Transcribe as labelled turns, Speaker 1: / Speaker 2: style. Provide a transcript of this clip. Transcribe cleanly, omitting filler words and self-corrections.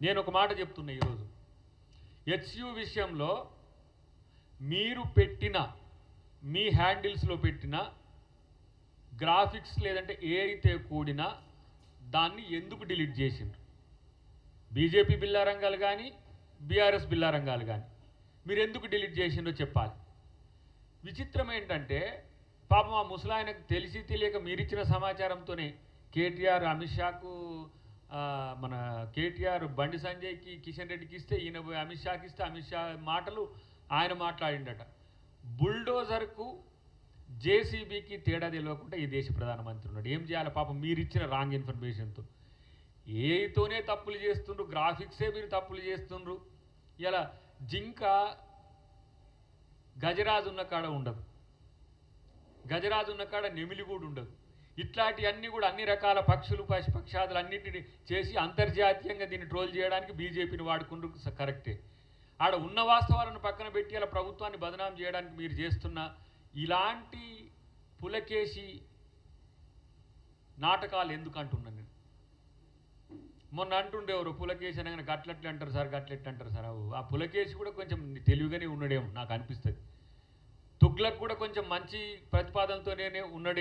Speaker 1: నేను ఒక మాట చెప్తున్నా ఈరోజు హెచ్యు విషయంలో మీరు పెట్టిన మీ హ్యాండిల్స్లో పెట్టిన గ్రాఫిక్స్ లేదంటే ఏఐతో కూడిన దాన్ని ఎందుకు డిలీట్ చేసిండ్రు? బీజేపీ బిల్లారంగాలు కానీ బీఆర్ఎస్ బిల్లారంగాలు కానీ మీరు ఎందుకు డిలీట్ చేసిండ్రో చెప్పాలి. విచిత్రం ఏంటంటే పాపం ఆ ముసలాయనకు తెలిసి తెలియక మీరిచ్చిన సమాచారంతోనే కేటీఆర్ అమిత్ షాకు మన కేటీఆర్ బండి సంజయ్కి కిషన్ రెడ్డికి ఇస్తే ఈయన అమిత్ షాకి ఇస్తే అమిత్ షా మాటలు ఆయన మాట్లాడిండట. బుల్డోజర్కు జేసీబీకి తేడా తెలియకుండా ఈ దేశ ప్రధానమంత్రి ఉన్నాడు. ఏం చేయాలి పాపం మీరిచ్చిన రాంగ్ ఇన్ఫర్మేషన్తో? ఏతోనే తప్పులు చేస్తుండ్రు, గ్రాఫిక్సే మీరు తప్పులు చేస్తుండ్రు. ఇలా జింక గజరాజు ఉన్న కాడ ఉండదు, గజరాజు ఉన్న కాడ నెమిలి కూడా ఉండదు. ఇట్లాంటివన్నీ కూడా అన్ని రకాల పక్షులు పక్షాదులు అన్నింటినీ చేసి అంతర్జాతీయంగా దీన్ని ట్రోల్ చేయడానికి బీజేపీని వాడుకుంటూ కరెక్టే. ఆడ ఉన్న వాస్తవాలను పక్కన పెట్టి అలా ప్రభుత్వాన్ని బదనాం చేయడానికి మీరు చేస్తున్న ఇలాంటి పులకేసి నాటకాలు ఎందుకు అంటున్నాను నేను. మొన్న అంటుండేవారు పులకేసి అనగానే గట్లెట్లు అంటారు సార్, గట్లెట్లు అంటారు సార్. ఆ పులకేసి కూడా కొంచెం తెలివిగానే ఉన్నాడేమో నాకు అనిపిస్తుంది. తుగ్లక్ కూడా కొంచెం మంచి ప్రతిపాదనతోనే ఉన్నాడే.